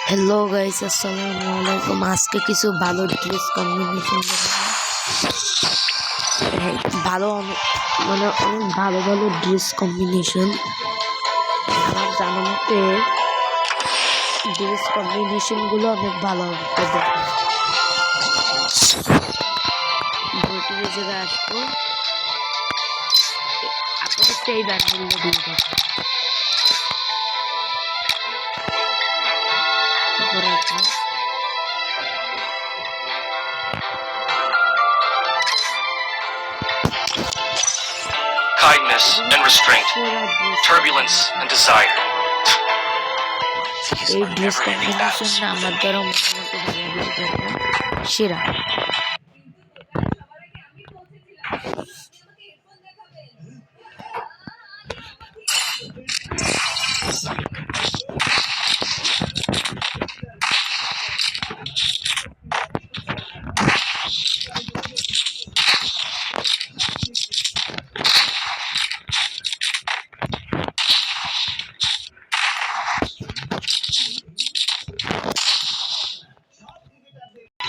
Hello guys, আসসালামু আলাইকুম। আজকে কিছু ভালো ড্রেস কম্বিনেশন ভালো অনেক ভালো ভালো ড্রেস কম্বিনেশন আমার জানা মতে ড্রেস কম্বিনেশনগুলো অনেক ভালো হবে। বইটির জায়গায় আসবো, আপনাদের সেই ব্যান্ডগুলো দিয়ে দেবো। Kindness and restraint, turbulence and desire. এই ড্রেস কম্বিনেশনটা আমার দ্বারা মোটামুটি ভালো সেরা।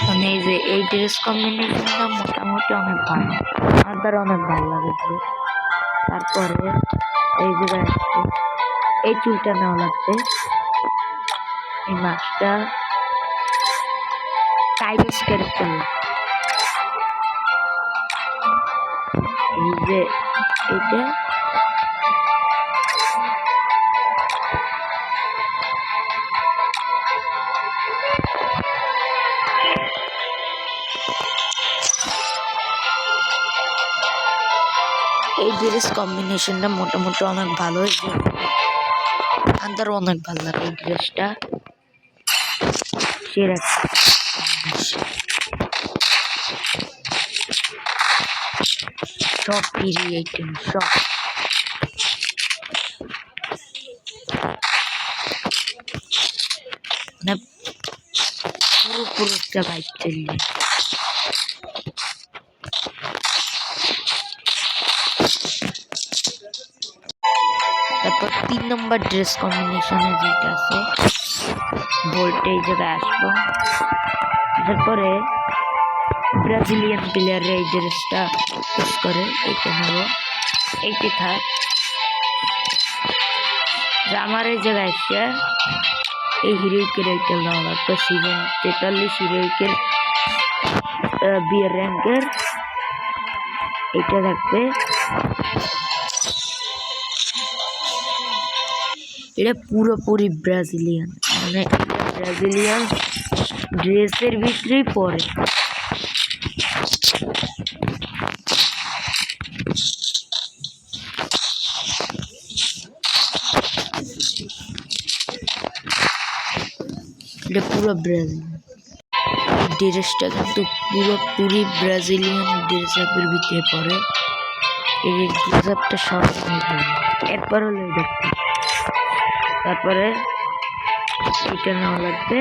মানে এই যে এই ড্রেস কম্বিনেশনটা মোটামুটি অনেক ভালো, আমার দ্বারা অনেক ভালো লাগে ড্রেস। তারপরে এই জায়গায় আসছে, এই চুলটা নেওয়া লাগবে, এই মাছটা টাইগার্স ক্যারেক্টার, এই যে এটা এই ড্রেস কম্বিনেশনটা মোটামুটি অনেক ভালো হয়েছে, আমার অনেক ভালো লাগে এই ড্রেসটা। সেরা সব ফ্রি আইটেম, সব মানে পুরো একটা বাইক চললে। তারপর 3 নম্বর ড্রেস কম্বিনেশনে যেটা আছে, ভোল্টেজ জায়গায় আসবো। তারপরে ব্রাজিলিয়ান প্লেয়াররা এই ড্রেসটা ইউজ করে, এইটা নেব, এইটি থাক। আমার এই জায়গায় এসে এই হিরোইকের এইটা নেওয়া লাগবে, সিজন 43 হিরোইকের বিয়ের র্যাঙ্কের এটা থাকবে। এটা পুরোপুরি ব্রাজিলিয়ান, মানে ব্রাজিলিয়ান ড্রেসের ভিতরেই পড়ে। এটা পুরো ব্রাজিল ড্রেসটা, কিন্তু পুরোপুরি ব্রাজিলিয়ান ড্রেস আপের ভিতরে পড়ে। এই ড্রেস আপটা সব একবার হলে দেখতে। তারপরে এটা নেওয়া লাগবে,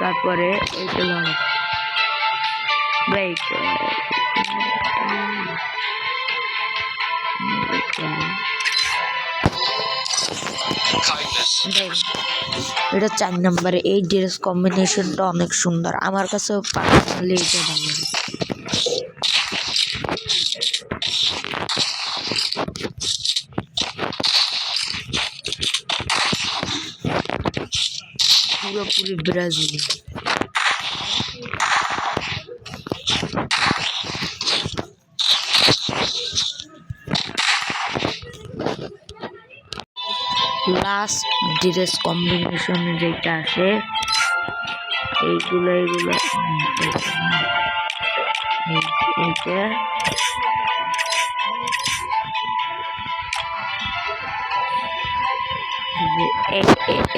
তারপরে এইটা নেওয়া লাগবে। এটা 4 নম্বরে। এই ড্রেস কম্বিনেশনটা অনেক সুন্দর, আমার কাছেও পার্সোনালি এটা ভালো লাগে। পুরোপুরি ব্রাজিল। লাস্ট ড্রেস কম্বিনেশন যেটা আসে, এইগুলো এইটা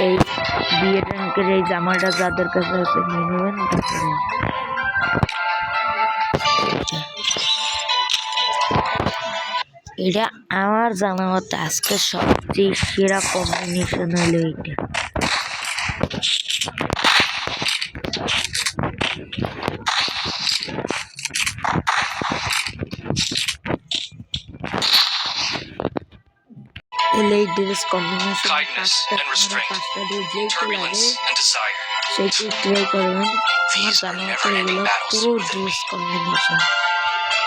এই বিয়ের র্যাঙ্কের এই জামাটা যাদের কাছে আছে নিয়ে নেবেন। এটা আমার জানা মতে আজকে সবচেয়ে সেরা কম্বিনেশন হলো এটা। তাহলে এই dress combination Kindness and restraint. পাঁচটা দিয়ে যেই লাগে Turbulence and desire. সেইটি ট্রাই করবেন। আমার These are জানা মতে never-ending এগুলো battles পুরো within ড্রেস me. কম্বিনেশন।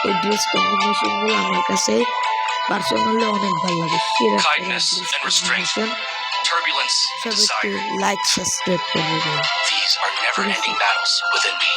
এই ড্রেস কম্বিনেশনগুলো আমার কাছে পার্সোনালি অনেক ভালো লাগে। সেরা Kindness and restraint. Combination. Turbulence and সব একটু desire. লাইক সাবস্ক্রাইব করে দেবেন। These are never-ending battles within me.